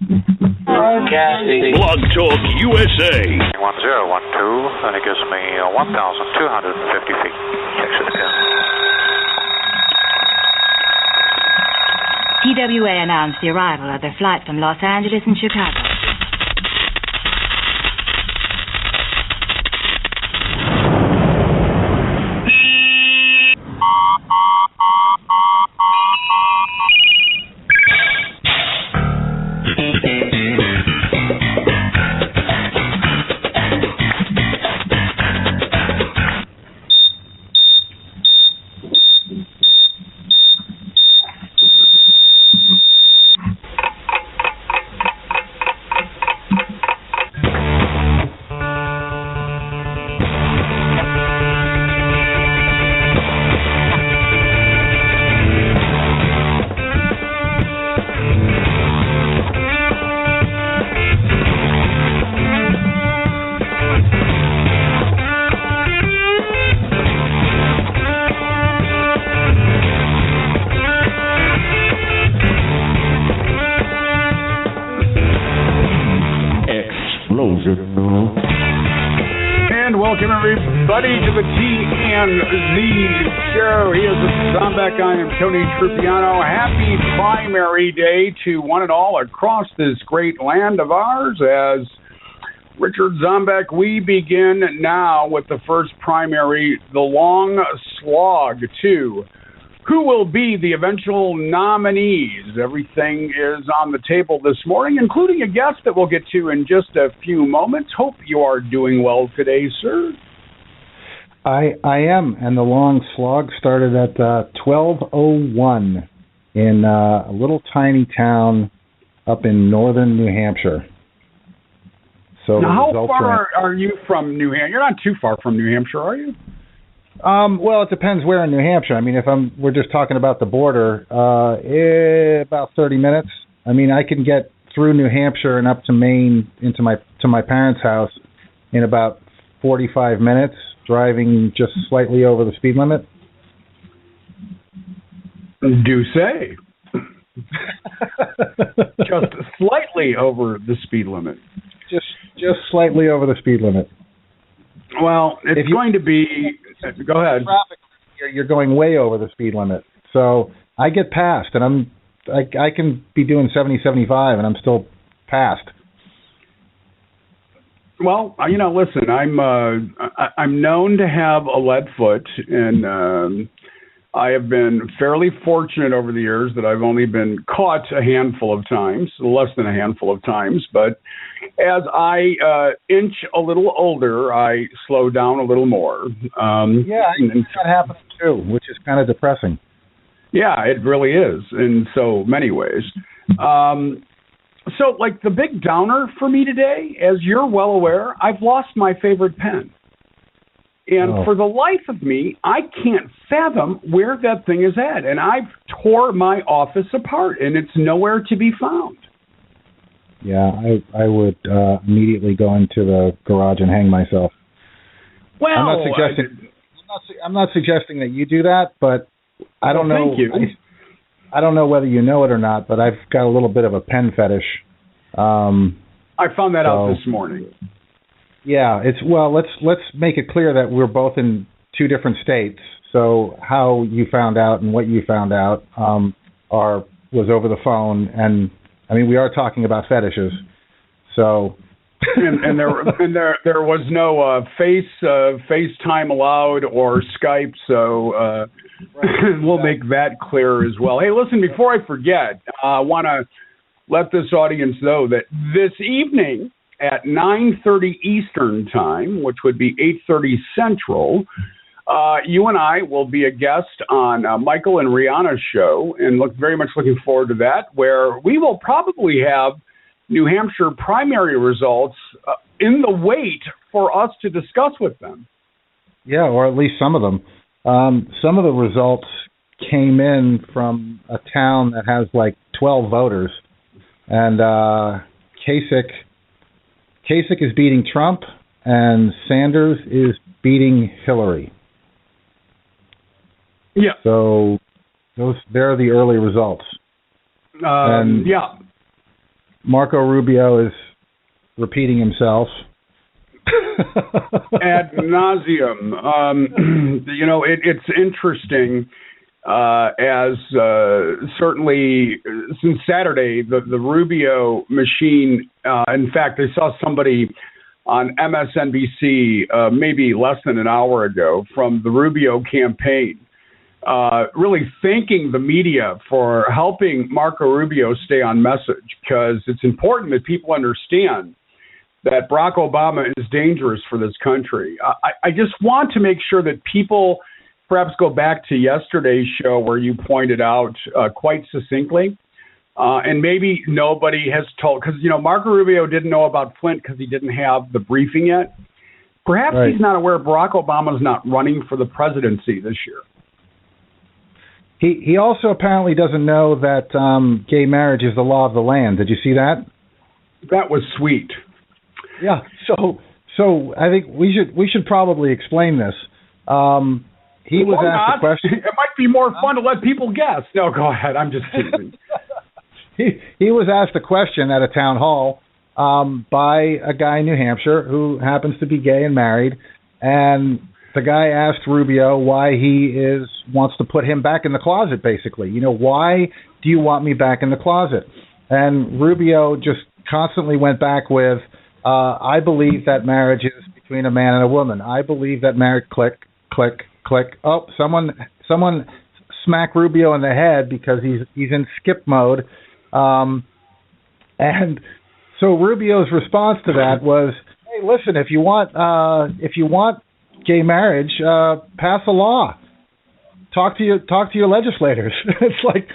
Broadcasting. Blog Talk USA. 1012, and it gives me 1,250 feet. Exit again. TWA announced the arrival of their flight from Los Angeles and Chicago. And welcome everybody to the T&Z show. He is Zombek. I am Tony Trupiano. Happy primary day to one and all across this great land of ours. As Richard Zombek, we begin now with the first primary, the long slog to who will be the eventual nominees. Everything is on the table this morning, including a guest that we'll get to in just a few moments. Hope you are doing well today, sir. I am, and the long slog started at 12:01 in a little tiny town up in northern New Hampshire. So now, how far are you from New Hampshire? You're not too far from New Hampshire, are you? Well, it depends where in New Hampshire. I mean, if we're just talking about the border, about 30 minutes. I mean, I can get through New Hampshire and up to Maine to my parents' house in about 45 minutes, driving just slightly over the speed limit. Do say. Just slightly over the speed limit. Just slightly over the speed limit. Well, it's going to be. Go ahead. Traffic, you're going way over the speed limit. So I get past, and I can be doing 70, 75, and I'm still past. Well, listen, I'm known to have a lead foot, and I have been fairly fortunate over the years that I've only been caught a handful of times, less than a handful of times, but as I inch a little older, I slow down a little more. I think that happens too, which is kind of depressing. Yeah, it really is in so many ways. So, like, the big downer for me today, as you're well aware, I've lost my favorite pen. And for the life of me, I can't fathom where that thing is at. And I've tore my office apart, and it's nowhere to be found. Yeah, I would immediately go into the garage and hang myself. Well, I'm not suggesting that you do that, but I don't know. Thank you. I don't know whether you know it or not, but I've got a little bit of a pen fetish. I found that out this morning. Yeah, let's make it clear that we're both in two different states. So how you found out and what you found out was over the phone, and I mean we are talking about fetishes. So and there was no FaceTime allowed or Skype, so we'll make that clear as well. Hey, listen, before I forget, I want to let this audience know that this evening at 9:30 Eastern Time, which would be 8:30 Central, you and I will be a guest on Michael and Rihanna's show, and very much looking forward to that, where we will probably have New Hampshire primary results in the wait for us to discuss with them. Yeah, or at least some of them. Some of the results came in from a town that has like 12 voters, and Kasich is beating Trump, and Sanders is beating Hillary. Yeah. So they're the early results. Yeah. Marco Rubio is repeating himself. Ad nauseum. It's interesting. As certainly since Saturday, the Rubio machine, in fact, I saw somebody on MSNBC maybe less than an hour ago from the Rubio campaign, really thanking the media for helping Marco Rubio stay on message, because it's important that people understand that Barack Obama is dangerous for this country. I just want to make sure that people perhaps go back to yesterday's show where you pointed out quite succinctly, and maybe nobody has told, because, Marco Rubio didn't know about Flint because he didn't have the briefing yet. Perhaps Right. He's not aware Barack Obama's not running for the presidency this year. He also apparently doesn't know that gay marriage is the law of the land. Did you see that? That was sweet. Yeah. So I think we should probably explain this. He was asked a question. It might be more fun to let people guess. No, go ahead. I'm just teasing. He was asked a question at a town hall by a guy in New Hampshire who happens to be gay and married, and the guy asked Rubio why he wants to put him back in the closet, basically. Why do you want me back in the closet? And Rubio just constantly went back with, I believe that marriage is between a man and a woman. I believe that marriage, click, click, click. Oh, someone smack Rubio in the head because he's in skip mode. And so Rubio's response to that was, hey, listen, if you want gay marriage, pass a law. Talk to your legislators. It's like,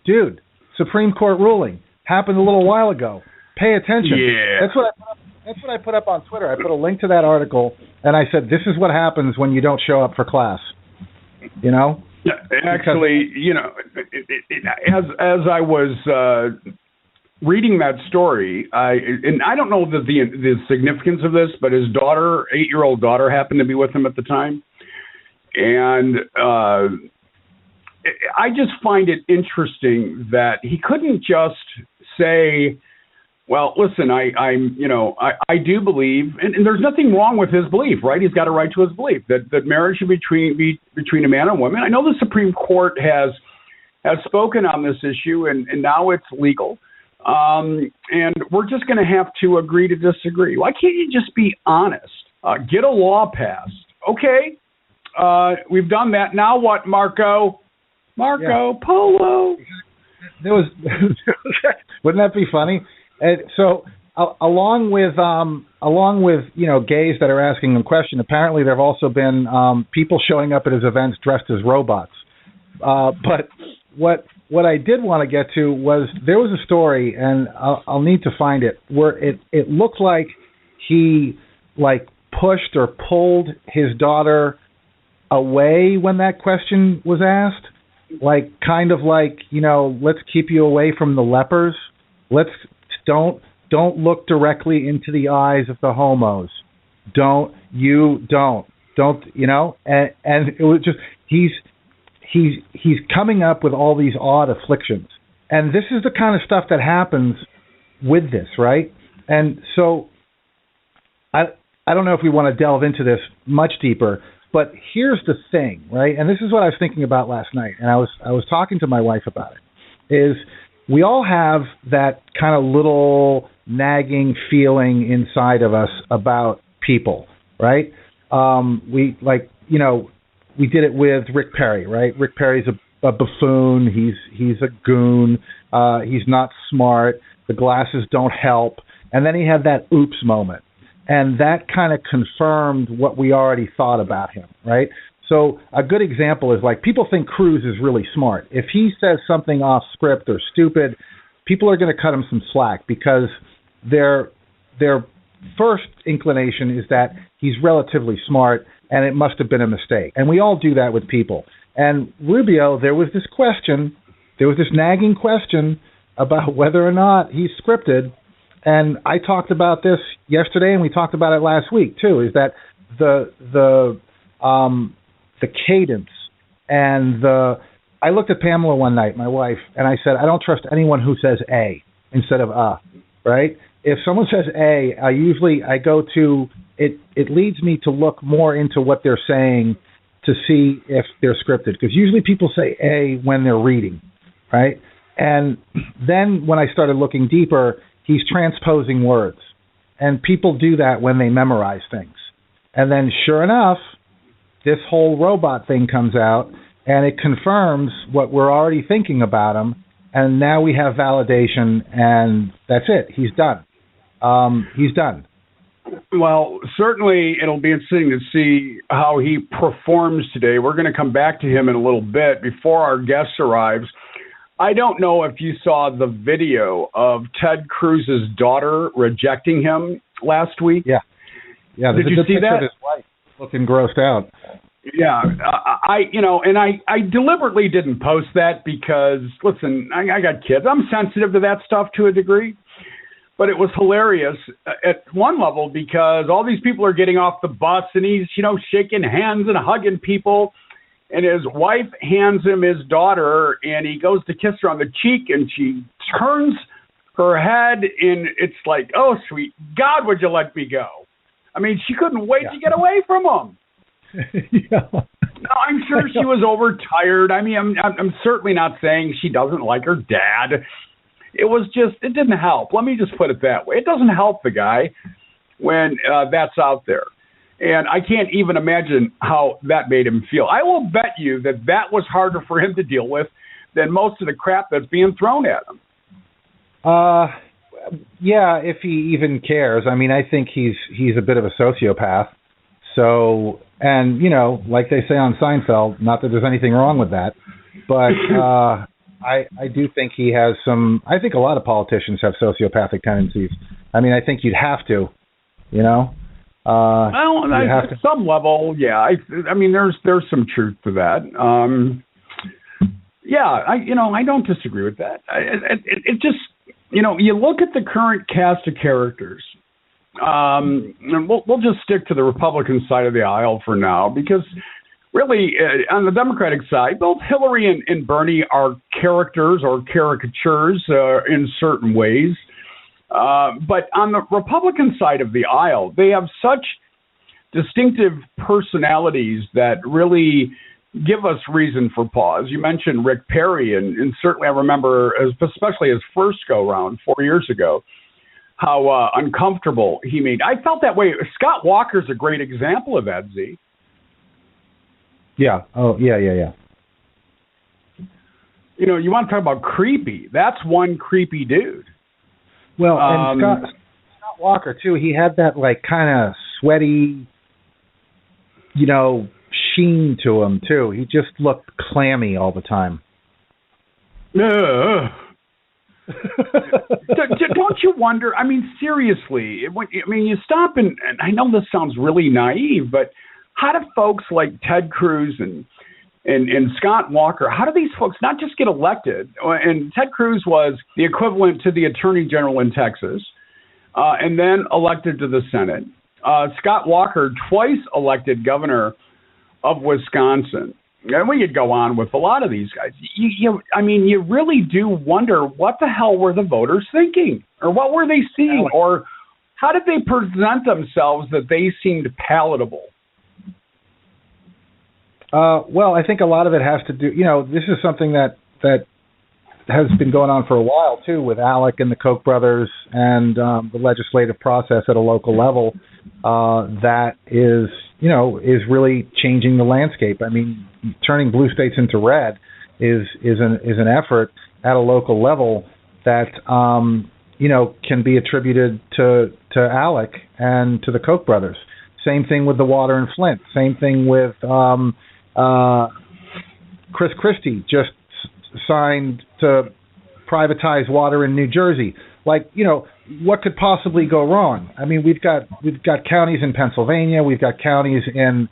dude, Supreme Court ruling happened a little while ago. Pay attention. Yeah. That's what I put up on Twitter. I put a link to that article, and I said, this is what happens when you don't show up for class. Actually, as I was reading that story, I don't know the significance of this, but his daughter, 8-year-old daughter, happened to be with him at the time, and I just find it interesting that he couldn't just say, well, listen, I do believe, and there's nothing wrong with his belief, right? He's got a right to his belief that marriage should be between a man and a woman. I know the Supreme Court has spoken on this issue, and now it's legal. And we're just going to have to agree to disagree. Why can't you just be honest? Get a law passed. Okay, we've done that. Now what, Marco Polo? There was, wouldn't that be funny? And so, along with gays that are asking him questions, apparently there have also been people showing up at his events dressed as robots. But what I did want to get to was there was a story, and I'll need to find it, where it looked like he pushed or pulled his daughter away when that question was asked, let's keep you away from the lepers. Let's don't look directly into the eyes of the homos. And it was just he's coming up with all these odd afflictions, and this is the kind of stuff that happens with this, right? And so I don't know if we want to delve into this much deeper, but here's the thing, right? And this is what I was thinking about last night, and I was talking to my wife about it, is we all have that kind of little nagging feeling inside of us about people, right? We did it with Rick Perry, right? Rick Perry's a buffoon. He's a goon. He's not smart. The glasses don't help. And then he had that oops moment. And that kind of confirmed what we already thought about him, right? So a good example is people think Cruz is really smart. If he says something off script or stupid, people are going to cut him some slack because their first inclination is that he's relatively smart and it must have been a mistake. And we all do that with people. And Rubio, there was this nagging question about whether or not he's scripted. And I talked about this yesterday, and we talked about it last week too, is that the cadence and I looked at Pamela one night, my wife, and I said, I don't trust anyone who says a instead of right? If someone says A, I go to it. It leads me to look more into what they're saying to see if they're scripted, because usually people say A when they're reading, right? And then when I started looking deeper, he's transposing words, and people do that when they memorize things. And then, sure enough, this whole robot thing comes out, and it confirms what we're already thinking about him. And now we have validation, and that's it. He's done. He's done. Well, certainly it'll be interesting to see how he performs today. We're going to come back to him in a little bit. Before our guest arrives, I don't know if you saw the video of Ted Cruz's daughter rejecting him last week. Yeah. Did you see that? Of his wife looking grossed out. Yeah, I deliberately didn't post that because, listen, I got kids. I'm sensitive to that stuff to a degree, but it was hilarious at one level because all these people are getting off the bus and he's, shaking hands and hugging people, and his wife hands him his daughter and he goes to kiss her on the cheek and she turns her head and it's like, oh, sweet God, would you let me go? I mean, she couldn't wait to get away from him. Yeah. No, I'm sure she was overtired. I mean, I'm certainly not saying she doesn't like her dad. It didn't help. Let me just put it that way. It doesn't help the guy when that's out there. And I can't even imagine how that made him feel. I will bet you that was harder for him to deal with than most of the crap that's being thrown at him. Yeah, if he even cares. I mean, I think he's a bit of a sociopath. So, and, like they say on Seinfeld, not that there's anything wrong with that, but I do think he has some, I think a lot of politicians have sociopathic tendencies. I mean, I think you'd have to, Well, at some level, yeah. I mean, there's some truth to that. I don't disagree with that. It just, you look at the current cast of characters. And we'll just stick to the Republican side of the aisle for now, because really, on the Democratic side, both Hillary and Bernie are characters or caricatures in certain ways. But on the Republican side of the aisle, they have such distinctive personalities that really give us reason for pause. You mentioned Rick Perry, and certainly I remember, especially his first go-round 4 years ago, how uncomfortable he made. I felt that way. Scott Walker's a great example of that, Z. Yeah. Oh, yeah. You want to talk about creepy. That's one creepy dude. Well, and Scott Walker, too, he had that, kind of sweaty, sheen to him, too. He just looked clammy all the time. Don't you wonder? I mean, seriously. You stop and I know this sounds really naive, but how do folks like Ted Cruz and Scott Walker, how do these folks not just get elected? And Ted Cruz was the equivalent to the Attorney General in Texas, and then elected to the Senate. Scott Walker, twice elected governor of Wisconsin. And we could go on with a lot of these guys. You really do wonder, what the hell were the voters thinking? Or what were they seeing? Or how did they present themselves that they seemed palatable? Well, I think a lot of it has to do, this is something that has been going on for a while, too, with Alec and the Koch brothers and the legislative process at a local level that is really changing the landscape. I mean, turning blue states into red is an effort at a local level that, can be attributed to Alec and to the Koch brothers. Same thing with the water in Flint. Same thing with Chris Christie just signed to privatize water in New Jersey. What could possibly go wrong? I mean, we've got counties in Pennsylvania, we've got counties in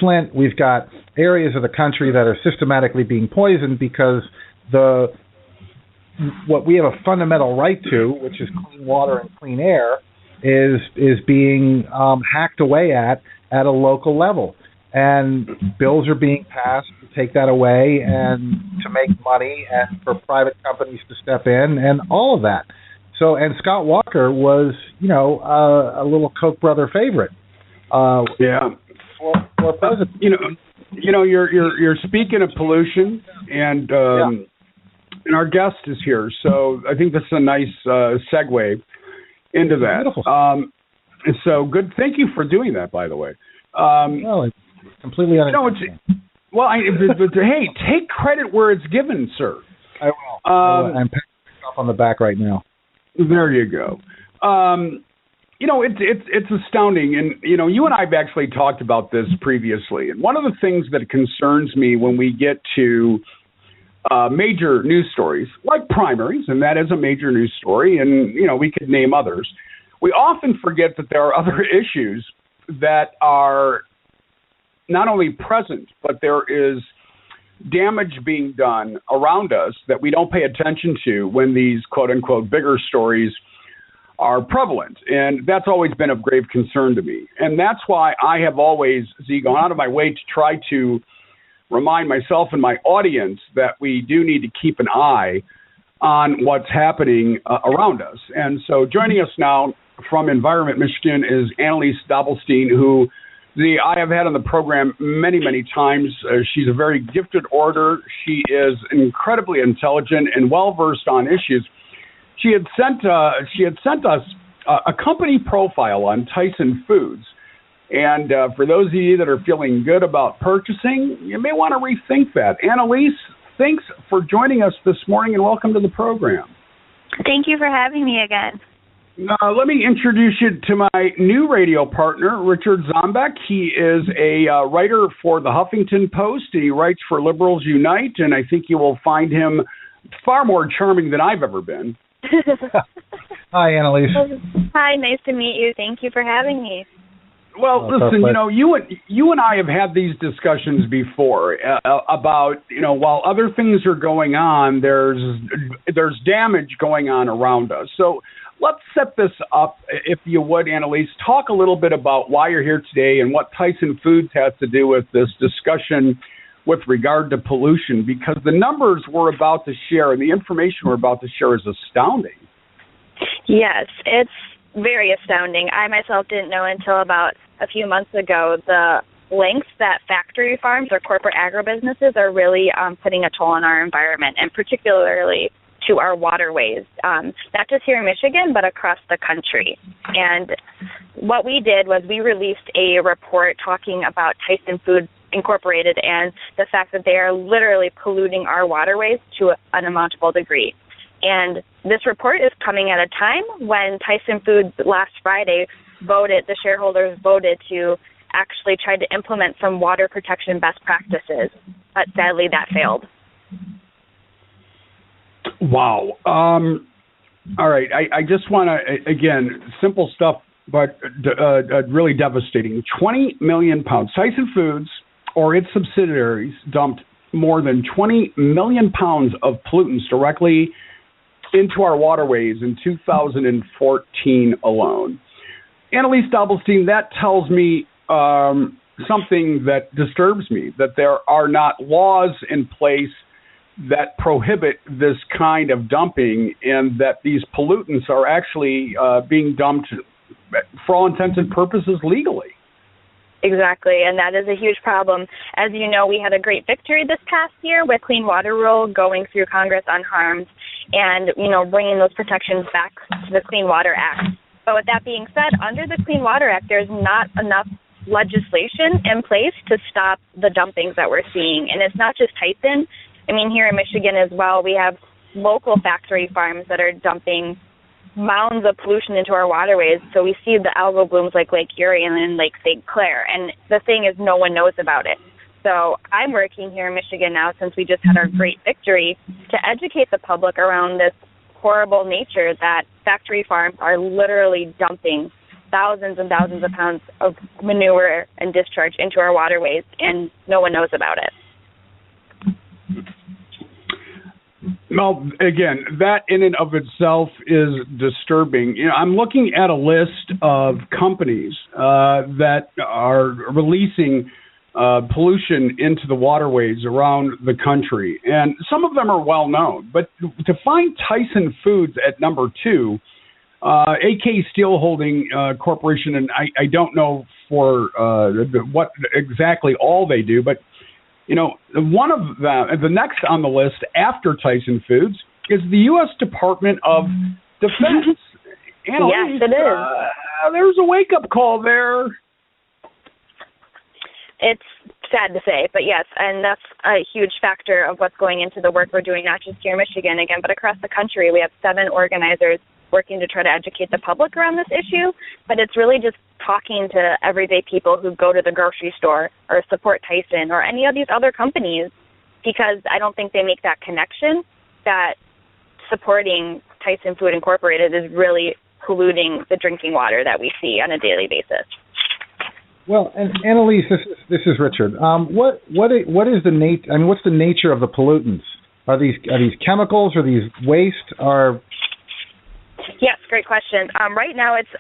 Flint, we've got areas of the country that are systematically being poisoned because what we have a fundamental right to, which is clean water and clean air, is being hacked away at a local level. And bills are being passed to take that away and to make money and for private companies to step in and all of that. So, and Scott Walker was, a little Koch brother favorite. Yeah. For president. You're speaking of pollution, and our guest is here, so I think this is a nice segue into that. Beautiful. So good. Thank you for doing that, by the way. It's completely unintentional. But hey, take credit where it's given, sir. I will. I'm patting myself on the back right now. There you go. It's astounding, and you and I have actually talked about this previously. And one of the things that concerns me when we get to major news stories like primaries, and that is a major news story, and we could name others. We often forget that there are other issues that are not only present, but there is damage being done around us that we don't pay attention to when these quote-unquote bigger stories are prevalent. And that's always been of grave concern to me. And that's why I have always, gone out of my way to try to remind myself and my audience that we do need to keep an eye on what's happening around us. And so joining us now from Environment Michigan is Analiese Dobblestein, who I have had on the program many, many times. She's a very gifted orator. She is incredibly intelligent and well-versed on issues. She had sent us a company profile on Tyson Foods. And for those of you that are feeling good about purchasing, you may want to rethink that. Analiese, thanks for joining us this morning and welcome to the program. Thank you for having me again. Let me introduce you to my new radio partner, Richard Zombeck. He is a writer for the Huffington Post, and he writes for Liberals Unite, and I think you will find him far more charming than I've ever been. Hi, Analiese. Hi, nice to meet you. Thank you for having me. Well, listen, you and I have had these discussions before about, while other things are going on, there's damage going on around us. So let's set this up, if you would, Analiese. Talk a little bit about why you're here today and what Tyson Foods has to do with this discussion with regard to pollution, because the numbers we're about to share and the information we're about to share is astounding. Yes, it's very astounding. I myself didn't know until about a few months ago the lengths that factory farms or corporate agribusinesses are really putting a toll on our environment, and particularly to our waterways, not just here in Michigan, but across the country. And what we did was we released a report talking about Tyson Foods Incorporated and the fact that they are literally polluting our waterways to an unimaginable degree. And this report is coming at a time when Tyson Foods last Friday the shareholders voted to actually try to implement some water protection best practices, but sadly that failed. Wow. All right. I just want to, again, simple stuff, but really devastating. 20 million pounds. Tyson Foods or its subsidiaries dumped more than 20 million pounds of pollutants directly into our waterways in 2014 alone. Analiese Dobblestein, that tells me something that disturbs me, that there are not laws in place that prohibit this kind of dumping, and that these pollutants are actually being dumped, for all intents and purposes, legally. Exactly, and that is a huge problem. As you know, we had a great victory this past year with Clean Water Rule going through Congress unharmed and, bringing those protections back to the Clean Water Act. But with that being said, under the Clean Water Act, there's not enough legislation in place to stop the dumpings that we're seeing. And it's not just Tyson. I mean, here in Michigan as well, we have local factory farms that are dumping mounds of pollution into our waterways. So we see the algal blooms like Lake Erie and Lake St. Clair. And the thing is, no one knows about it. So I'm working here in Michigan now, since we just had our great victory, to educate the public around this horrible nature that factory farms are literally dumping thousands and thousands of pounds of manure and discharge into our waterways, and no one knows about it. Well, again, that in and of itself is disturbing. I'm looking at a list of companies that are releasing pollution into the waterways around the country. And some of them are well known. But to find Tyson Foods at number 2, AK Steelholding Corporation, and I don't know for what exactly all they do, but one of them, the next on the list after Tyson Foods, is the U.S. Department of Defense. Yes, it is. There's a wake-up call there. It's sad to say, but yes, and that's a huge factor of what's going into the work we're doing, not just here in Michigan, again, but across the country. We have 7 organizers working to try to educate the public around this issue, but it's really just talking to everyday people who go to the grocery store or support Tyson or any of these other companies, because I don't think they make that connection that supporting Tyson Food Incorporated is really polluting the drinking water that we see on a daily basis. Well, and Analiese, this is Richard. What is the what's the nature of the pollutants? Are these chemicals? Are these waste? Yes, great question. Right now, it's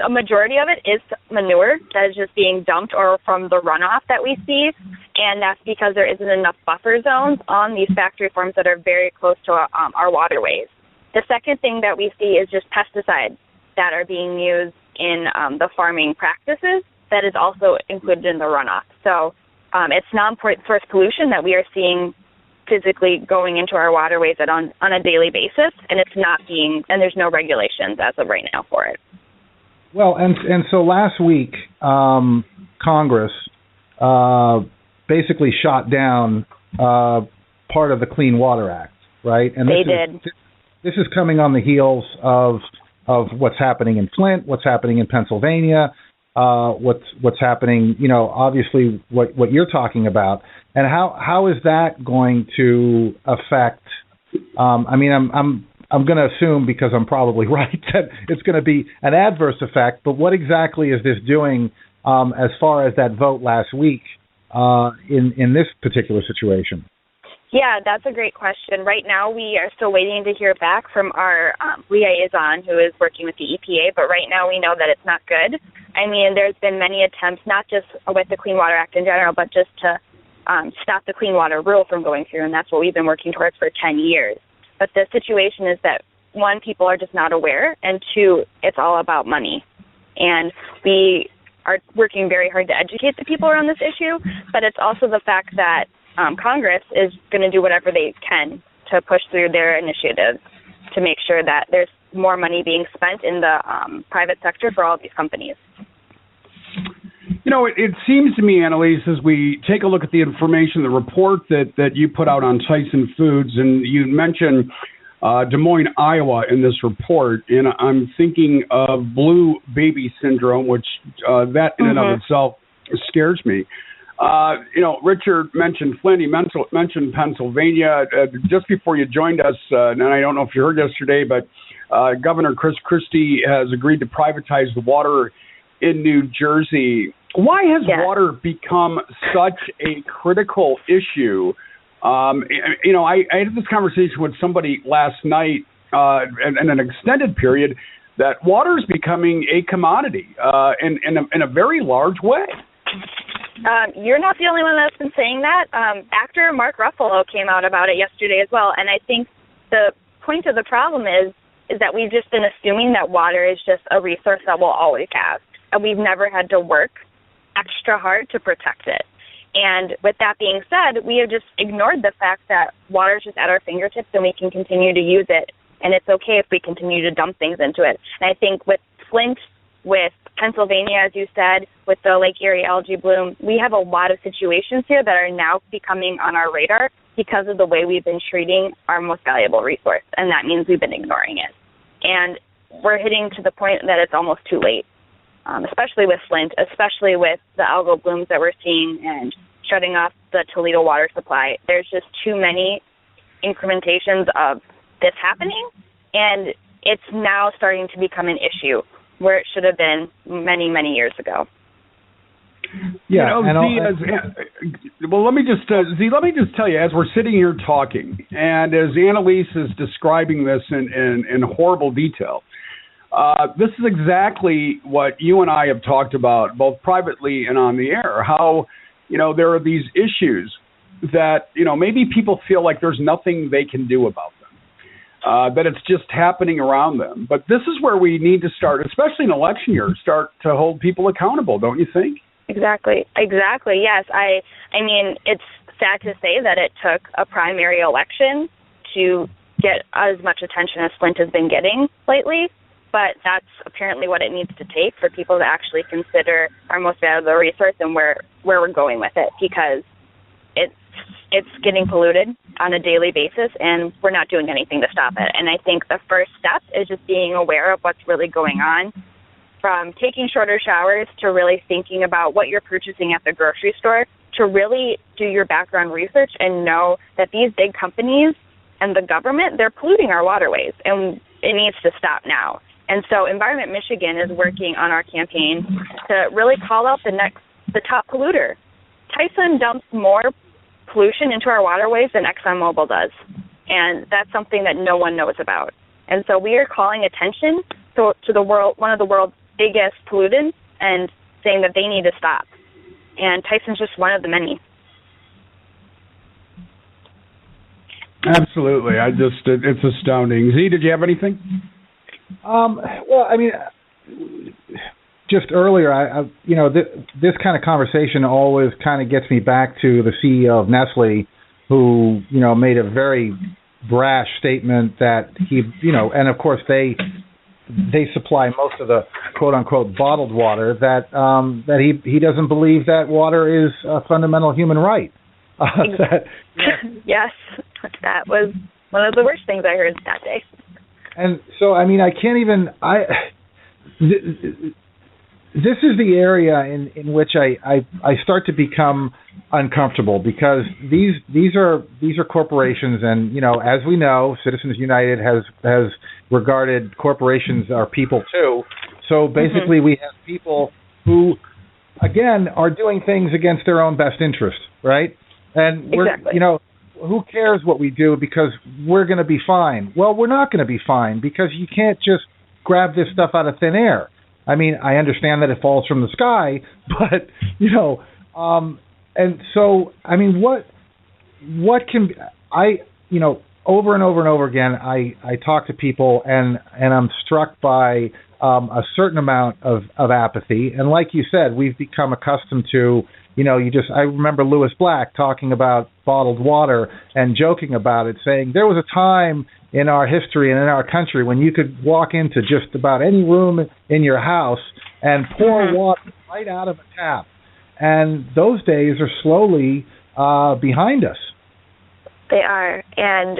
a majority of it is manure that is just being dumped or from the runoff that we see, and that's because there isn't enough buffer zones on these factory farms that are very close to our waterways. The second thing that we see is just pesticides that are being used in the farming practices that is also included in the runoff. So it's non-point source pollution that we are seeing physically going into our waterways on a daily basis, and it's not being, and there's no regulations as of right now for it. Well, and so last week, Congress basically shot down part of the Clean Water Act, right? And this is coming on the heels of what's happening in Flint, what's happening in Pennsylvania, what's happening, obviously what you're talking about. And how is that going to affect, I'm going to assume, because I'm probably right, that it's going to be an adverse effect, but what exactly is this doing as far as that vote last week in this particular situation? Yeah, that's a great question. Right now, we are still waiting to hear back from our liaison who is working with the EPA, but right now we know that it's not good. I mean, there's been many attempts, not just with the Clean Water Act in general, but just to stop the Clean Water Rule from going through, and that's what we've been working towards for 10 years. But the situation is that, 1, people are just not aware, and 2, it's all about money. And we are working very hard to educate the people around this issue, but it's also the fact that Congress is going to do whatever they can to push through their initiatives to make sure that there's more money being spent in the private sector for all of these companies. It seems to me, Analiese, as we take a look at the information, the report that you put out on Tyson Foods, and you mentioned Des Moines, Iowa in this report, and I'm thinking of blue baby syndrome, which that in and of itself scares me. Richard mentioned Flint, he mentioned Pennsylvania. Just before you joined us, and I don't know if you heard yesterday, but Governor Chris Christie has agreed to privatize the water in New Jersey. Why has water become such a critical issue? I had this conversation with somebody last night in an extended period that water is becoming a commodity in a very large way. You're not the only one that's been saying that. Actor Mark Ruffalo came out about it yesterday as well, and I think the point of the problem is that we've just been assuming that water is just a resource that we'll always have, and we've never had to work extra hard to protect it. And with that being said, we have just ignored the fact that water is just at our fingertips and we can continue to use it, and it's okay if we continue to dump things into it. And I think with Flint, with Pennsylvania, as you said, with the Lake Erie algae bloom, we have a lot of situations here that are now becoming on our radar because of the way we've been treating our most valuable resource, and that means we've been ignoring it. And we're hitting to the point that it's almost too late, especially with Flint, especially with the algal blooms that we're seeing and shutting off the Toledo water supply. There's just too many incrementations of this happening, and it's now starting to become an issue where it should have been many, many years ago. Yeah, well, let me just tell you, as we're sitting here talking, and as Analiese is describing this in horrible detail, this is exactly what you and I have talked about, both privately and on the air, how, there are these issues that, maybe people feel like there's nothing they can do about them, that it's just happening around them. But this is where we need to start, especially in election years, start to hold people accountable, don't you think? Exactly. Yes. I mean, it's sad to say that it took a primary election to get as much attention as Flint has been getting lately, but that's apparently what it needs to take for people to actually consider our most valuable resource and where we're going with it, because it's getting polluted on a daily basis, and we're not doing anything to stop it. And I think the first step is just being aware of what's really going on, from taking shorter showers to really thinking about what you're purchasing at the grocery store, to really do your background research and know that these big companies and the government, they're polluting our waterways, and it needs to stop now. And so Environment Michigan is working on our campaign to really call out the top polluter. Tyson dumps more pollution into our waterways than ExxonMobil does, and that's something that no one knows about. And so we are calling attention to the world, one of the world's biggest pollutants, and saying that they need to stop. And Tyson's just one of the many. Absolutely. It's astounding. Z, did you have anything? Well, I mean, just earlier, this kind of conversation always kind of gets me back to the CEO of Nestle, who, made a very brash statement that he, and of course they supply most of the quote unquote bottled water, that he doesn't believe that water is a fundamental human right. Yes, that was one of the worst things I heard that day. And so, I mean, I can't even. This is the area in which I start to become uncomfortable, because these are corporations, and as we know, Citizens United has regarded corporations are people too. So basically, we have people who, again, are doing things against their own best interest, right? And we're who cares what we do, because we're going to be fine. Well, we're not going to be fine, because you can't just grab this stuff out of thin air. I mean, I understand that it falls from the sky, but, and so, I mean, what can, over and over and over again, I talk to people, and I'm struck by a certain amount of apathy. And like you said, we've become accustomed to, I remember Lewis Black talking about bottled water and joking about it, saying there was a time in our history and in our country when you could walk into just about any room in your house and pour water right out of a tap. And those days are slowly behind us. They are. And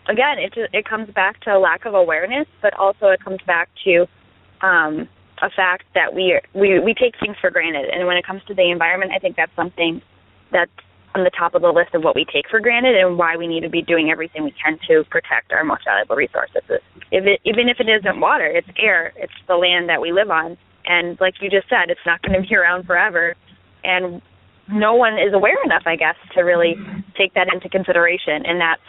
again, it comes back to a lack of awareness, but also it comes back to a fact that we take things for granted. And when it comes to the environment, I think that's something that's on the top of the list of what we take for granted, and why we need to be doing everything we can to protect our most valuable resources. Even if it isn't water, it's air, it's the land that we live on. And like you just said, it's not going to be around forever. And no one is aware enough, I guess, to really take that into consideration. And that's,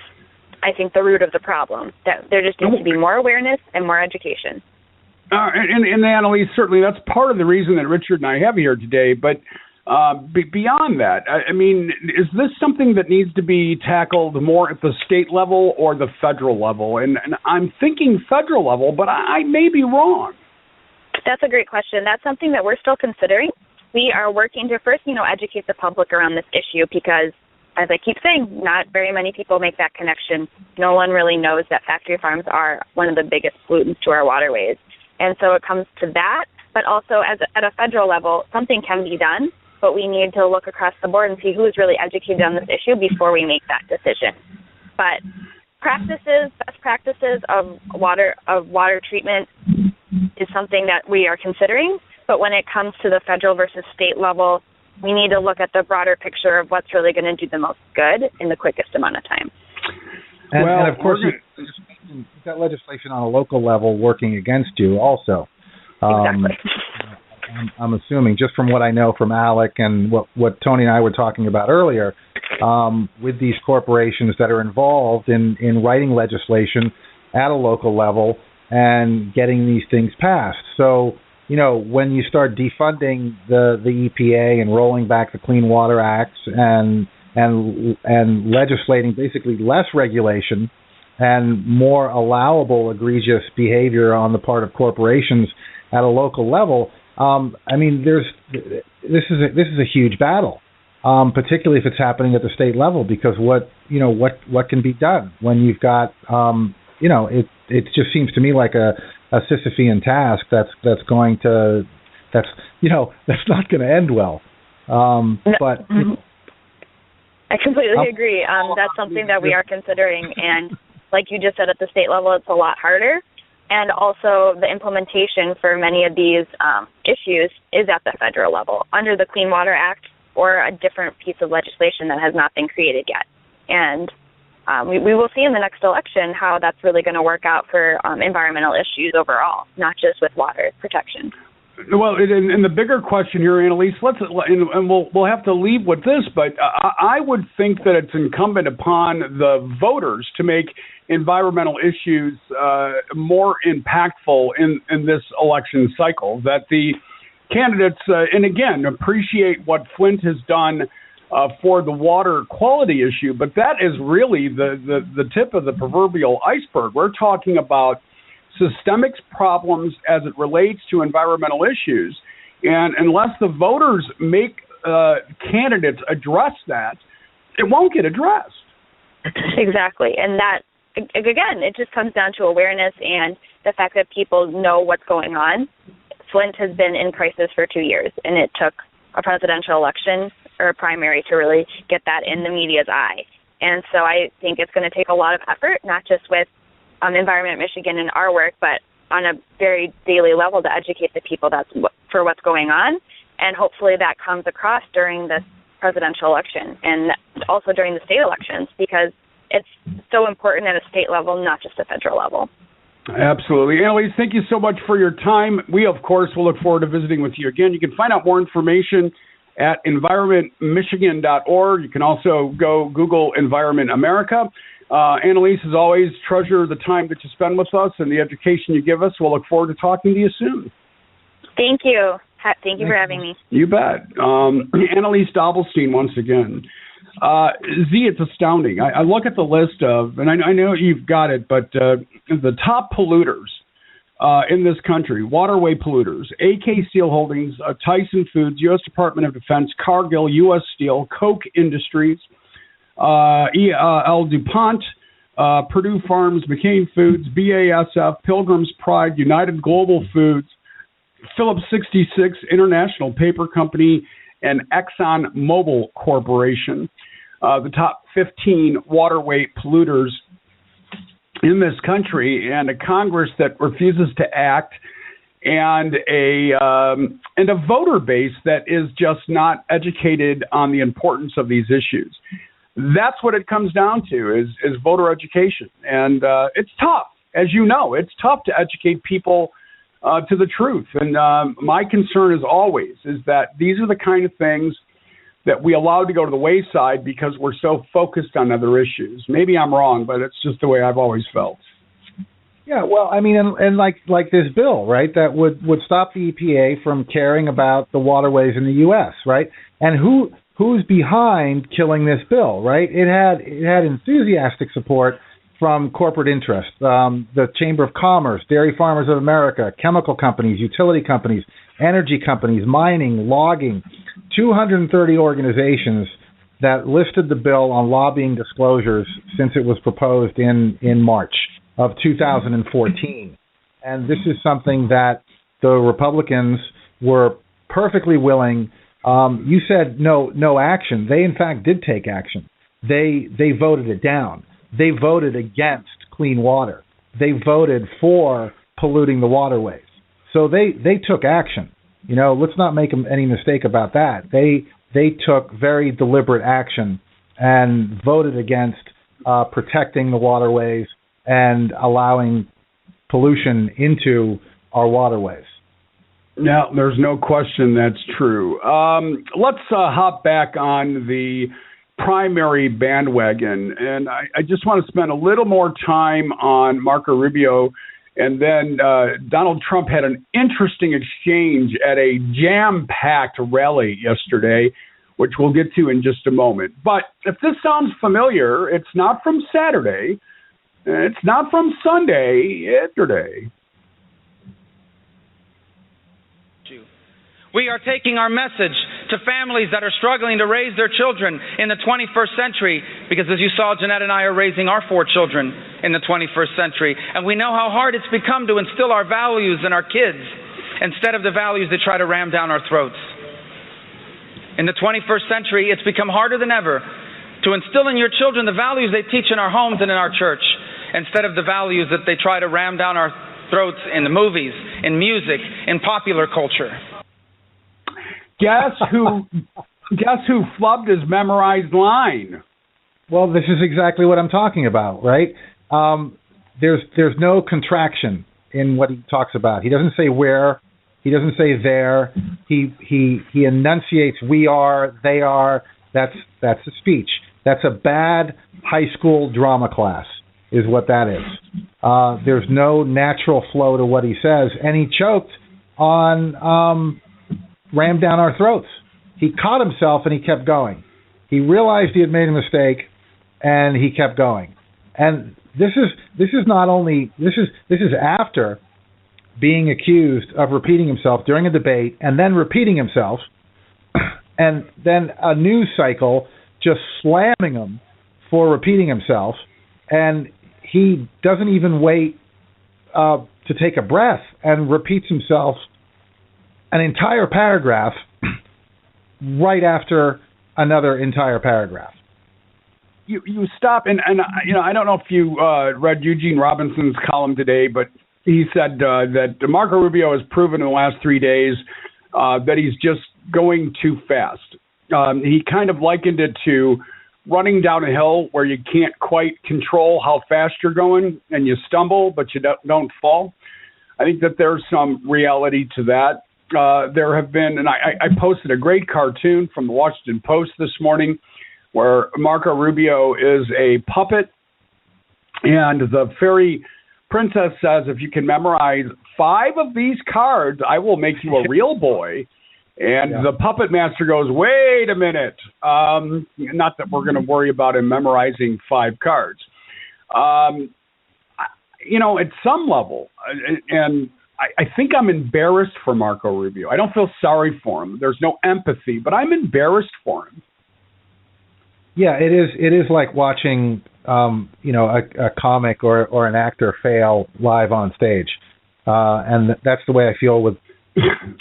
I think, the root of the problem, that there just needs to be more awareness and more education. And Analiese, certainly that's part of the reason that Richard and I have here today. But beyond that, I mean, is this something that needs to be tackled more at the state level or the federal level? And I'm thinking federal level, but I may be wrong. That's a great question. That's something that we're still considering. We are working to first, educate the public around this issue, because, as I keep saying, not very many people make that connection. No one really knows that factory farms are one of the biggest pollutants to our waterways. And so it comes to that, but also at a federal level, something can be done, but we need to look across the board and see who is really educated on this issue before we make that decision. But best practices of water treatment is something that we are considering. But when it comes to the federal versus state level, we need to look at the broader picture of what's really going to do the most good in the quickest amount of time. And of course, you've got legislation on a local level working against you also. Exactly. I'm assuming, just from what I know from Alec and what Tony and I were talking about earlier, with these corporations that are involved in writing legislation at a local level, and getting these things passed. So, when you start defunding the EPA and rolling back the Clean Water Acts and legislating basically less regulation and more allowable egregious behavior on the part of corporations at a local level, this is a huge battle, particularly if it's happening at the state level, because what can be done when you've got it just seems to me like a Sisyphean task that's not going to end well. But I completely agree. That's something that we are considering, and like you just said, at the state level, it's a lot harder. And also, the implementation for many of these issues is at the federal level under the Clean Water Act or a different piece of legislation that has not been created yet. And we will see in the next election how that's really going to work out for environmental issues overall, not just with water protection. Well, and the bigger question here, Analiese, we'll have to leave with this, but I would think that it's incumbent upon the voters to make environmental issues more impactful in this election cycle, that the candidates, and again, appreciate what Flint has done for the water quality issue, but that is really the tip of the proverbial iceberg. We're talking about systemic problems as it relates to environmental issues, and unless the voters make candidates address that, it won't get addressed. Exactly, and that, again, it just comes down to awareness and the fact that people know what's going on. Flint has been in crisis for 2 years, and it took a presidential election or a primary to really get that in the media's eye. And so I think it's going to take a lot of effort, not just with Environment Michigan and our work, but on a very daily level to educate the people for what's going on. And hopefully that comes across during this presidential election and also during the state elections, because it's so important at a state level, not just a federal level. Absolutely. Analiese, thank you so much for your time. We, of course, will look forward to visiting with you again. You can find out more information at environmentmichigan.org. You can also go Google Environment America. Analiese, as always, treasure the time that you spend with us and the education you give us. We'll look forward to talking to you soon. Thank you. Thank you for having me. You bet. Analiese Dobblestein, once again. It's astounding. I look at the list of, and I know you've got it, but the top polluters in this country, waterway polluters: AK Steel Holdings, Tyson Foods, U.S. Department of Defense, Cargill, U.S. Steel, Koch Industries, DuPont, Purdue Farms, McCain Foods, BASF, Pilgrim's Pride, United Global Foods, Phillips 66 International Paper Company, and Exxon Mobil Corporation. The top 15 waterway polluters in this country, and a Congress that refuses to act, and a voter base that is just not educated on the importance of these issues. That's what it comes down to is voter education. And it's tough. As you know, it's tough to educate people to the truth. And my concern is always is that these are the kind of things that we allow to go to the wayside because we're so focused on other issues. Maybe I'm wrong, but it's just the way I've always felt. Yeah, well, I mean, and like this bill, right, that would stop the EPA from caring about the waterways in the U.S., right? And who's behind killing this bill, right? It had enthusiastic support from corporate interests, the Chamber of Commerce, Dairy Farmers of America, chemical companies, utility companies, energy companies, mining, logging, 230 organizations that listed the bill on lobbying disclosures since it was proposed in March of 2014. And this is something that the Republicans were perfectly willing. You said no action. They, in fact, did take action. They voted it down. They voted against clean water. They voted for polluting the waterways. So they took action. You know, let's not make any mistake about that. They took very deliberate action and voted against protecting the waterways and allowing pollution into our waterways. Now, there's no question that's true. Let's hop back on the primary bandwagon, and I just want to spend a little more time on Marco Rubio And then Donald Trump had an interesting exchange at a jam-packed rally yesterday, which we'll get to in just a moment. But if this sounds familiar, it's not from Saturday. It's not from Sunday. Yesterday. We are taking our message to families that are struggling to raise their children in the 21st century, because as you saw, Jeanette and I are raising our 4 children in the 21st century, and we know how hard it's become to instill our values in our kids instead of the values that try to ram down our throats. In the 21st century, it's become harder than ever to instill in your children the values they teach in our homes and in our church, instead of the values that they try to ram down our throats in the movies, in music, in popular culture. Guess who flubbed his memorized line? Well, this is exactly what I'm talking about, right? There's no contraction in what he talks about. He doesn't say where. He doesn't say there. He enunciates we are, they are. That's a speech. That's a bad high school drama class, is what that is. There's no natural flow to what he says, and he choked on rammed down our throats. He caught himself and he kept going. He realized he had made a mistake, and he kept going. And this is after being accused of repeating himself during a debate, and then repeating himself, and then a news cycle just slamming him for repeating himself, and he doesn't even wait to take a breath and repeats himself an entire paragraph right after another entire paragraph. You stop, and you know, I don't know if you read Eugene Robinson's column today, but he said that Marco Rubio has proven in the last 3 days that he's just going too fast. He kind of likened it to running down a hill where you can't quite control how fast you're going, and you stumble, but you don't fall. I think that there's some reality to that. There have been, and I posted a great cartoon from the Washington Post this morning where Marco Rubio is a puppet, and the fairy princess says, if you can memorize 5 of these cards, I will make you a real boy. And the puppet master goes, wait a minute. Not that we're going to worry about him memorizing 5 cards. You know, at some level, and I think I'm embarrassed for Marco Rubio. I don't feel sorry for him. There's no empathy, but I'm embarrassed for him. Yeah, it is like watching, a comic or an actor fail live on stage, and that's the way I feel with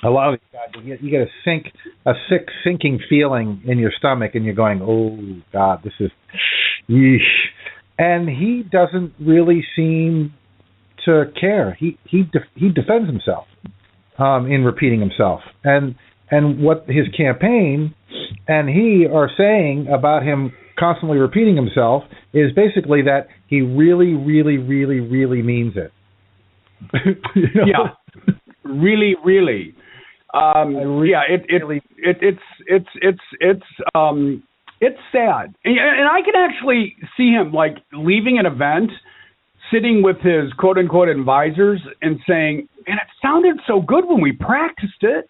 a lot of these guys. You get a sick sinking feeling in your stomach, and you're going, "Oh God, this is yeesh," and he doesn't really seem to care. He defends himself in repeating himself, and what his campaign and he are saying about him constantly repeating himself is basically that he really, really, really, really means it. Yeah, really, really. It's sad, and I can actually see him like leaving an event, sitting with his quote unquote advisors and saying, "Man, it sounded so good when we practiced it."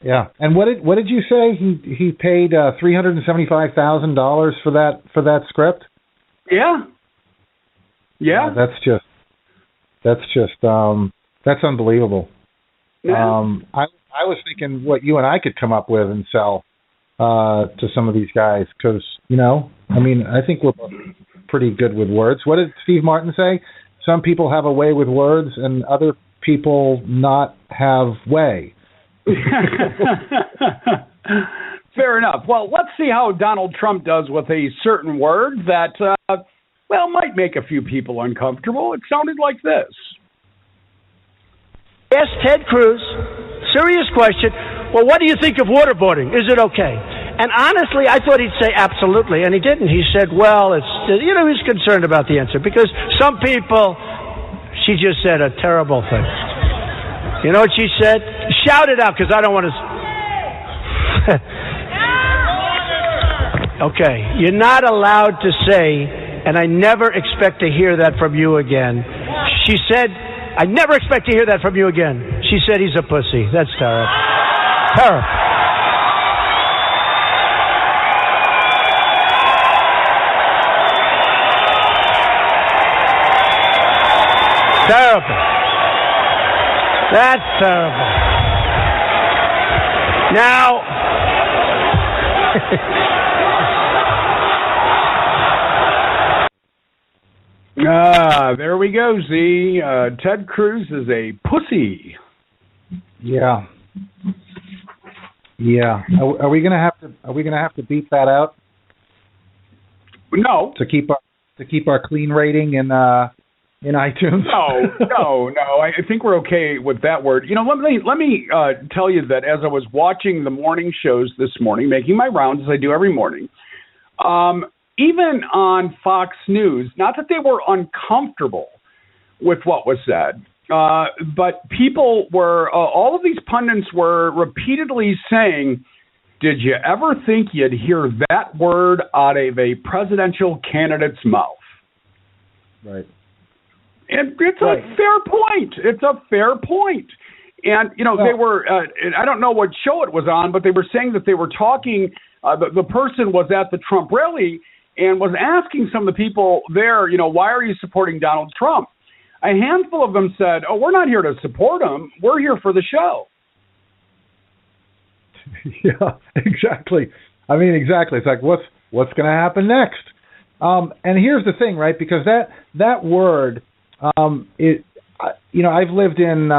Yeah, and what did you say? He paid $375,000 for that script. Yeah. That's unbelievable. Yeah. I was thinking what you and I could come up with and sell to some of these guys, because I think we're pretty good with words. What did Steve Martin say? Some people have a way with words, and other people not have way. Fair enough. Well, let's see how Donald Trump does with a certain word that, might make a few people uncomfortable. It sounded like this. Ask Ted Cruz, serious question, well, what do you think of waterboarding? Is it okay? And honestly, I thought he'd say absolutely, and he didn't. He said, well, he's concerned about the answer, because some people, she just said a terrible thing. You know what she said? Shout it out, because I don't want to... Okay, you're not allowed to say, and I never expect to hear that from you again. She said I never expect to hear that from you again. She said he's a pussy. That's terrible. Terrible. Terrible. That's terrible. Now, there we go, Z. Ted Cruz is a pussy. Yeah. Yeah. Are we gonna have to beat that out? No. To keep our clean rating in iTunes? No. I think we're okay with that word. Let me tell you that as I was watching the morning shows this morning, making my rounds as I do every morning, even on Fox News, not that they were uncomfortable with what was said, but people were, all of these pundits were repeatedly saying, did you ever think you'd hear that word out of a presidential candidate's mouth? Right. And it's a fair point. It's a fair point. And, they were, I don't know what show it was on, but they were saying that they were talking, the person was at the Trump rally and was asking some of the people there, why are you supporting Donald Trump? A handful of them said, oh, we're not here to support him. We're here for the show. Yeah, exactly. I mean, exactly. It's like, what's going to happen next? And here's the thing, right? Because that word, I've lived in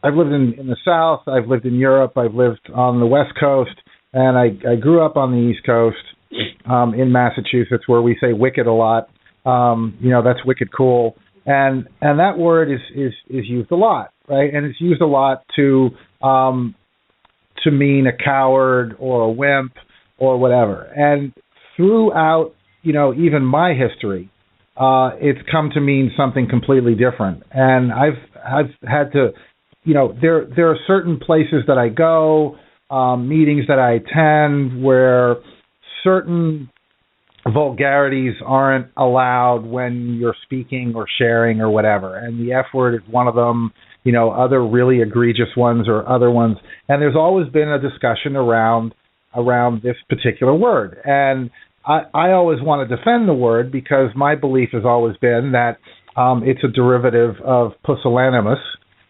the South. I've lived in Europe. I've lived on the West Coast, and I grew up on the East Coast, in Massachusetts, where we say "wicked" a lot. That's wicked cool, and that word is used a lot, right? And it's used a lot to mean a coward or a wimp or whatever. And throughout, even my history, it's come to mean something completely different. And I've had to, there are certain places that I go, meetings that I attend where certain vulgarities aren't allowed when you're speaking or sharing or whatever. And the F word is one of them, other really egregious ones or other ones. And there's always been a discussion around this particular word. And I always want to defend the word because my belief has always been that it's a derivative of pusillanimous,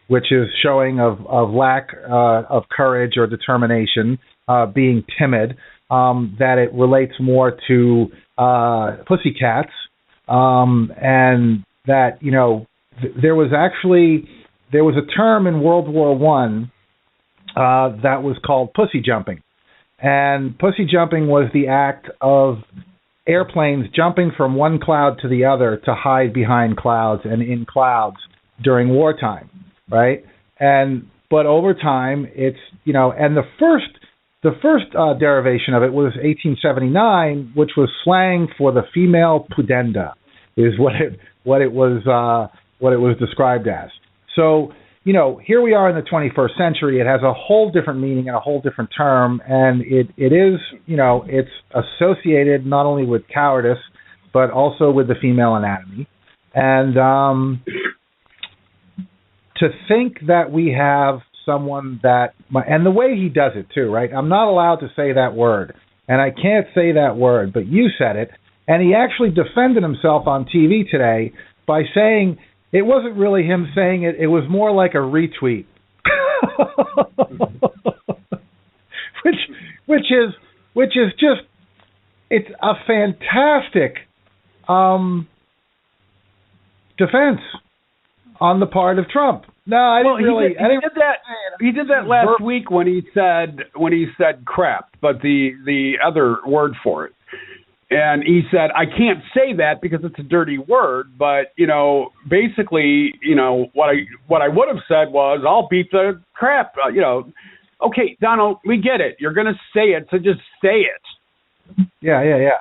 which is showing of lack of courage or determination, being timid, that it relates more to pussycats, and that, there was a term in World War I that was called pussy jumping. And pussy jumping was the act of airplanes jumping from one cloud to the other to hide behind clouds and in clouds during wartime, right? But over time, it's, and the first derivation of it was 1879, which was slang for the female pudenda, is what it was described as. So, here we are in the 21st century. It has a whole different meaning and a whole different term, and it is, it's associated not only with cowardice, but also with the female anatomy. And to think that we have someone that, and the way he does it too, right? I'm not allowed to say that word, and I can't say that word, but you said it, and he actually defended himself on TV today by saying it wasn't really him saying it, it was more like a retweet. which is just, it's a fantastic defense on the part of Trump. No, I didn't really. He did that last week when he said crap, but the other word for it. And he said, I can't say that because it's a dirty word, but, basically, what I would have said was, I'll beat the crap, Okay, Donald, we get it. You're going to say it, so just say it. Yeah.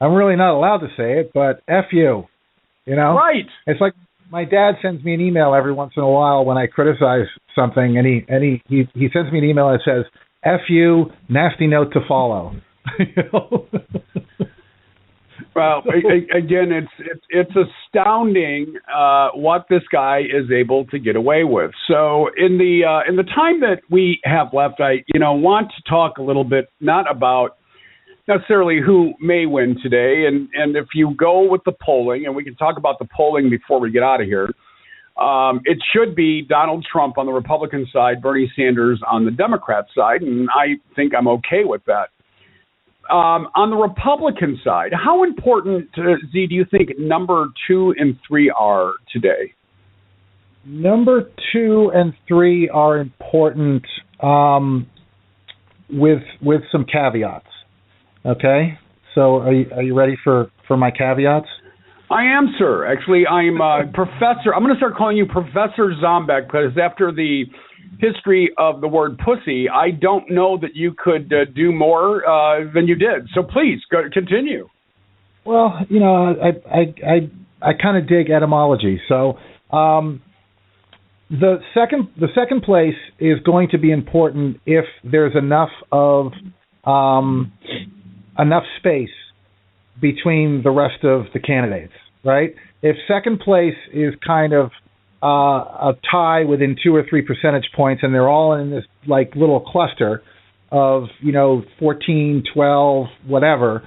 I'm really not allowed to say it, but F you, Right. It's like my dad sends me an email every once in a while when I criticize something, and he sends me an email that says, F you, nasty note to follow. Well, again, it's astounding what this guy is able to get away with. So in the time that we have left, I want to talk a little bit not about necessarily who may win today, and if you go with the polling, and we can talk about the polling before we get out of here. It should be Donald Trump on the Republican side, Bernie Sanders on the Democrat side, and I think I'm okay with that. On the Republican side, how important, Z, do you think number 2 and 3 are today? Number 2 and 3 are important with some caveats. Okay? So are you ready for my caveats? I am, sir. Actually, I'm Professor. I'm going to start calling you Professor Zombek because after the history of the word pussy, I don't know that you could do more than you did. So please continue. Well, I kind of dig etymology. So the second place is going to be important if there's enough space between the rest of the candidates, right? If second place is kind of a tie within 2 or 3 percentage points, and they're all in this like little cluster of 14, 12, whatever,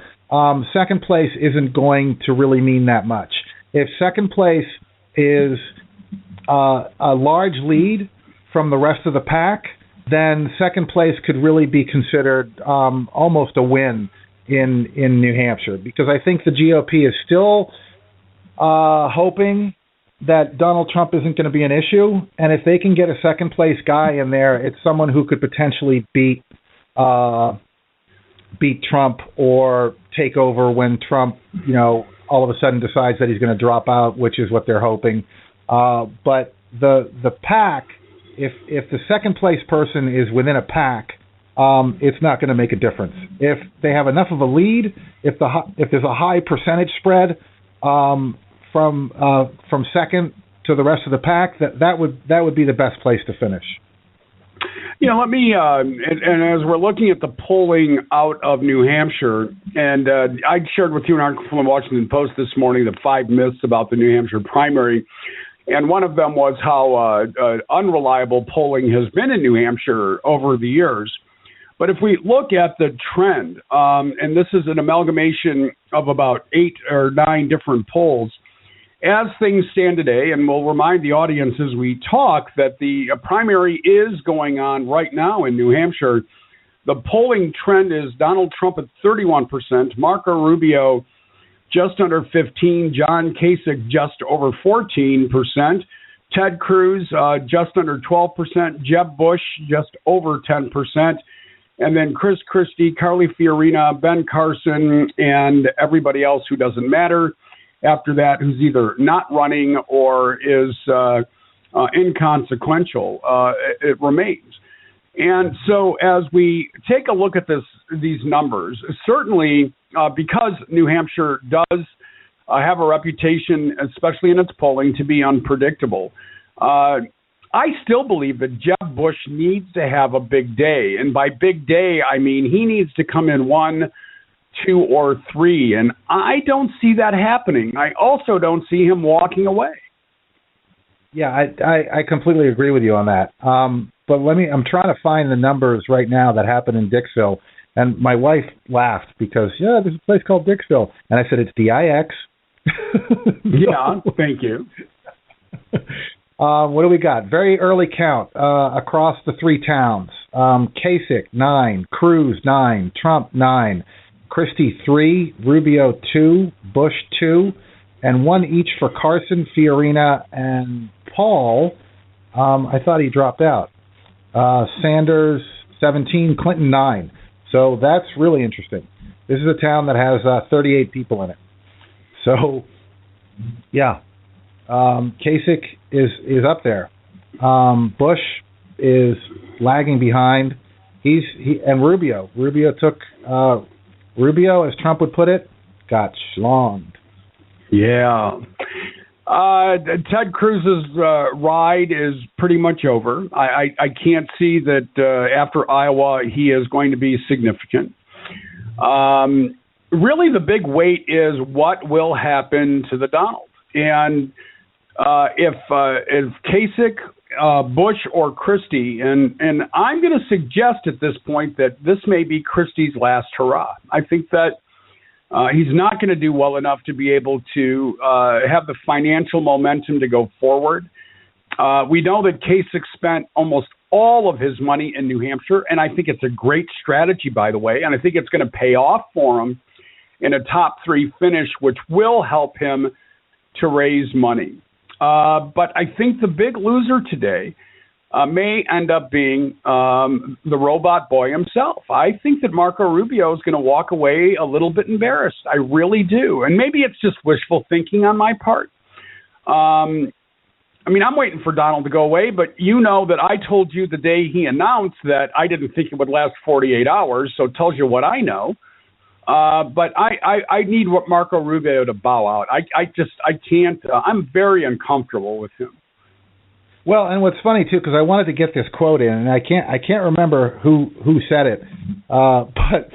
second place isn't going to really mean that much. If second place is a large lead from the rest of the pack, then second place could really be considered almost a win in New Hampshire, because I think the GOP is still hoping that Donald Trump isn't going to be an issue, and if they can get a second place guy in there, it's someone who could potentially beat Trump or take over when Trump, all of a sudden decides that he's going to drop out, which is what they're hoping. But the pack, if the second place person is within a pack, it's not going to make a difference. If they have enough of a lead, if there's a high percentage spread from second to the rest of the pack, that would be the best place to finish. Let me and as we're looking at the polling out of New Hampshire, and I shared with you an article from the Washington Post this morning, the 5 myths about the New Hampshire primary. And one of them was how unreliable polling has been in New Hampshire over the years. But if we look at the trend, and this is an amalgamation of about 8 or 9 different polls, as things stand today, and we'll remind the audience as we talk that the primary is going on right now in New Hampshire. The polling trend is Donald Trump at 31%, Marco Rubio just under 15%, John Kasich just over 14%, Ted Cruz just under 12%, Jeb Bush just over 10%, and then Chris Christie, Carly Fiorina, Ben Carson, and everybody else who doesn't matter after that, who's either not running or is inconsequential. It remains. And so as we take a look at these numbers, certainly because New Hampshire does have a reputation, especially in its polling, to be unpredictable, I still believe that Jeb Bush needs to have a big day. And by big day, I mean he needs to come in 1, 2, or 3. And I don't see that happening. I also don't see him walking away. Yeah, I completely agree with you on that. But I'm trying to find the numbers right now that happened in Dixville. And my wife laughed because, there's a place called Dixville. And I said, it's DIX. Yeah, thank you. What do we got? Very early count across the 3 towns. Kasich, 9. Cruz, 9. Trump, 9. Christie, 3. Rubio, 2. Bush, 2. And 1 each for Carson, Fiorina, and Paul. I thought he dropped out. Sanders, 17. Clinton, 9. So that's really interesting. This is a town that has 38 people in it. So, yeah. Kasich is up there. Bush is lagging behind. And Rubio. Rubio took Rubio, as Trump would put it, got schlonged. Yeah. Ted Cruz's ride is pretty much over. I can't see that after Iowa he is going to be significant. really the big weight is what will happen to the Donald. And if Kasich, Bush, or Christie, and I'm going to suggest at this point that this may be Christie's last hurrah. I think that he's not going to do well enough to be able to have the financial momentum to go forward. We know that Kasich spent almost all of his money in New Hampshire, and I think it's a great strategy, by the way, and I think it's going to pay off for him in a top 3 finish, which will help him to raise money. But I think the big loser today may end up being the robot boy himself. I think that Marco Rubio is going to walk away a little bit embarrassed. I really do. And maybe it's just wishful thinking on my part. I mean, I'm waiting for Donald to go away, but you know that I told you the day he announced that I didn't think it would last 48 hours, so it tells you what I know. But I need Marco Rubio to bow out. I can't. I'm very uncomfortable with him. Well, and what's funny too, because I wanted to get this quote in, and I can't remember who said it, but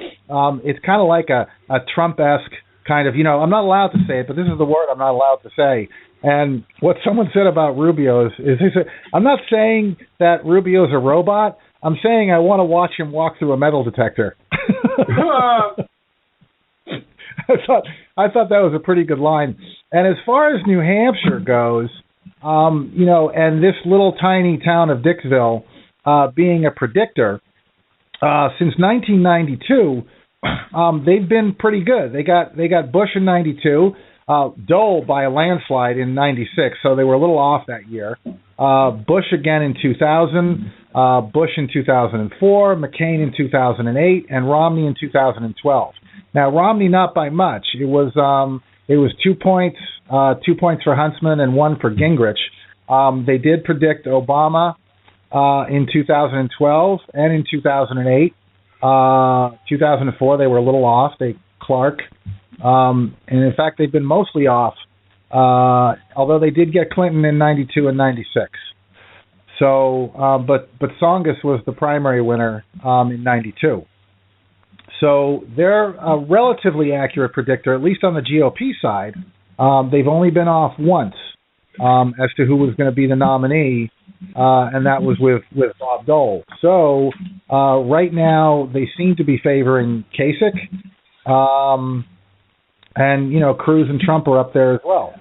it's kind of like a Trump-esque kind of, I'm not allowed to say it, but this is the word I'm not allowed to say. And what someone said about Rubio is he said, I'm not saying that Rubio's a robot. I'm saying I want to watch him walk through a metal detector. I thought that was a pretty good line. And as far as New Hampshire goes, and this little tiny town of Dixville being a predictor, since 1992, they've been pretty good. They got Bush in 92, Dole by a landslide in 96, so they were a little off that year. Bush again in 2000, Bush in 2004, McCain in 2008, and Romney in 2012. Now Romney not by much. It was 2 points for Huntsman and 1 for Gingrich. They did predict Obama in 2012 and in 2008. 2004 they were a little off. Clark. And in fact, they've been mostly off, although they did get Clinton in 92 and 96. So, but Tsongas was the primary winner in 92. So they're a relatively accurate predictor, at least on the GOP side. They've only been off once as to who was going to be the nominee, and that was with Bob Dole. So right now they seem to be favoring Kasich. And, Cruz and Trump are up there as well.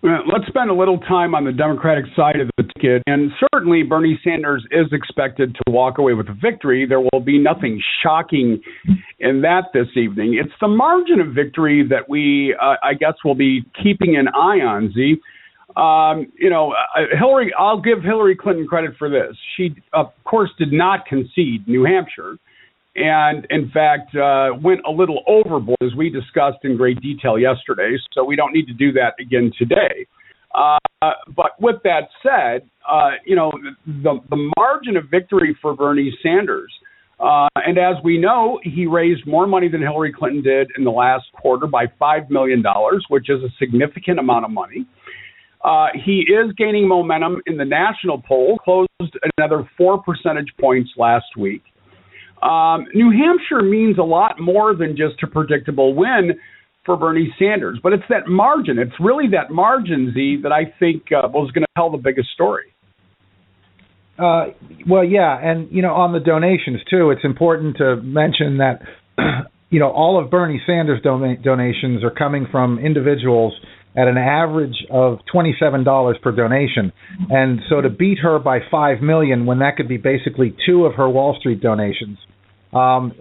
Let's spend a little time on the Democratic side of the ticket. And certainly Bernie Sanders is expected to walk away with a victory. There will be nothing shocking in that this evening. It's the margin of victory that we, I guess, will be keeping an eye on, Z. Hillary, I'll give Hillary Clinton credit for this. She, of course, did not concede New Hampshire. And, in fact, went a little overboard, as we discussed in great detail yesterday, so we don't need to do that again today. But with that said, the margin of victory for Bernie Sanders, and as we know, he raised more money than Hillary Clinton did in the last quarter by $5 million, which is a significant amount of money. He is gaining momentum in the national poll, closed another 4 percentage points last week. New Hampshire means a lot more than just a predictable win for Bernie Sanders, but it's that margin. It's really that margin, Z, that I think was going to tell the biggest story. Well, yeah, and, on the donations, too, it's important to mention that, all of Bernie Sanders' donations are coming from individuals at an average of $27 per donation. And so to beat her by $5 million when that could be basically 2 of her Wall Street donations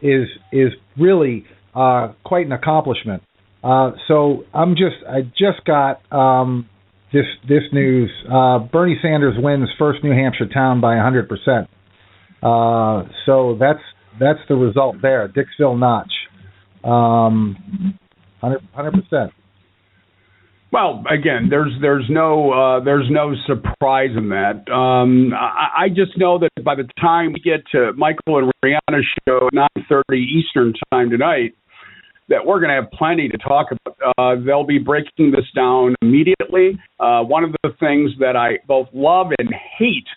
is really quite an accomplishment. So I just got this news. Bernie Sanders wins first New Hampshire town by 100%. So that's the result there. Dixville Notch, 100%. Well, again, there's no surprise in that. I just know that by the time we get to Michael and Rihanna's show at 9:30 Eastern time tonight, that we're going to have plenty to talk about. They'll be breaking this down immediately. One of the things that I both love and hate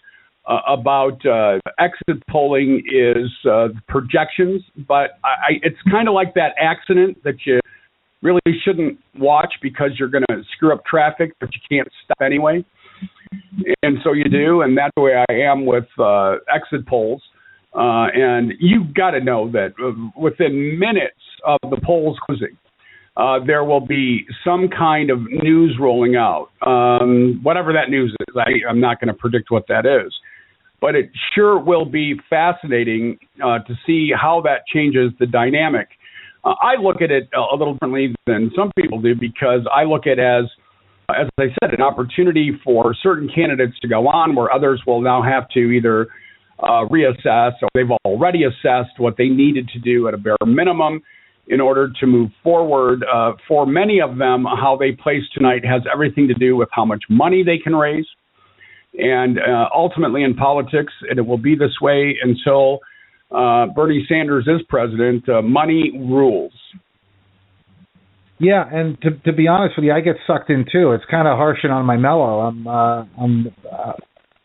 about exit polling is projections, but it's kind of like that accident that you really shouldn't watch because you're going to screw up traffic, but you can't stop anyway. And so you do, and that's the way I am with exit polls. And you've got to know that within minutes of the polls closing, there will be some kind of news rolling out, whatever that news is. I'm not going to predict what that is. But it sure will be fascinating to see how that changes the dynamic. I look at it a little differently than some people do because I look at it as I said, an opportunity for certain candidates to go on where others will now have to either reassess or they've already assessed what they needed to do at a bare minimum in order to move forward. For many of them, how they place tonight has everything to do with how much money they can raise. And ultimately in politics, and it will be this way until Bernie Sanders is president, money rules. Yeah, and to be honest with you, I get sucked in too. It's kind of harshing on my mellow.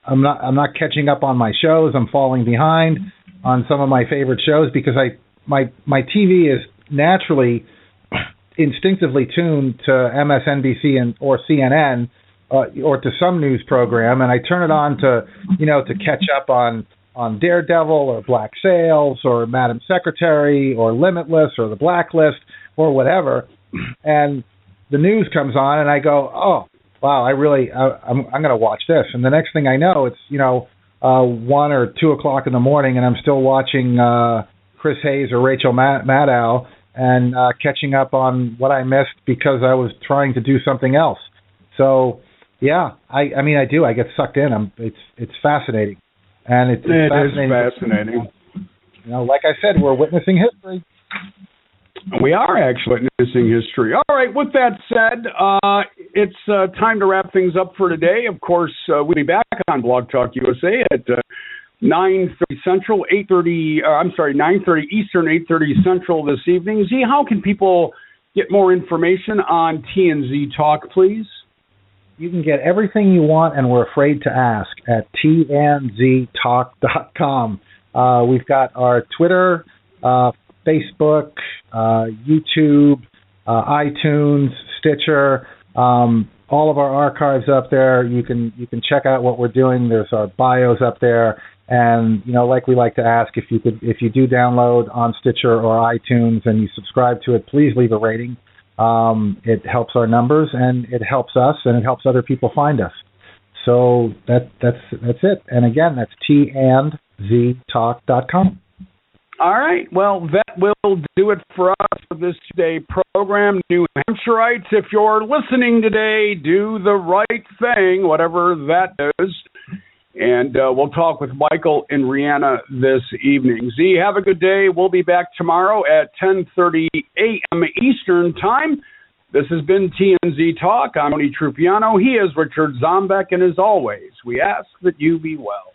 I'm not catching up on my shows. I'm falling behind on some of my favorite shows because my TV is naturally instinctively tuned to MSNBC or CNN or to some news program, and I turn it on to catch up on Daredevil or Black Sails or Madam Secretary or Limitless or the Blacklist or whatever. And the news comes on, and I go, "Oh, wow! I'm going to watch this." And the next thing I know, it's 1 or 2 o'clock in the morning, and I'm still watching Chris Hayes or Rachel Maddow and catching up on what I missed because I was trying to do something else. So, yeah, I mean, I do. I get sucked in. It's fascinating, and it's fascinating. Like I said, we're witnessing history. We are actually witnessing history. All right, with that said, it's time to wrap things up for today. Of course, we'll be back on Blog Talk USA at 9:30 Central, 9:30 Eastern, 8:30 Central this evening. Z, how can people get more information on TNZ Talk, please? You can get everything you want and we're afraid to ask at tnztalk.com. We've got our Twitter, Facebook, YouTube, iTunes, Stitcher, all of our archives up there. You can check out what we're doing. There's our bios up there, and like we like to ask, if you do download on Stitcher or iTunes and you subscribe to it, please leave a rating. It helps our numbers, and it helps us, and it helps other people find us. So that's it. And again, that's tnztalk.com. All right. Well, that will do it for us for this today program. New Hampshireites, if you're listening today, do the right thing, whatever that is. And we'll talk with Michael and Rihanna this evening. Z, have a good day. We'll be back tomorrow at 10:30 a.m. Eastern Time. This has been TNZ Talk. I'm Tony Trupiano. He is Richard Zombeck. And as always, we ask that you be well.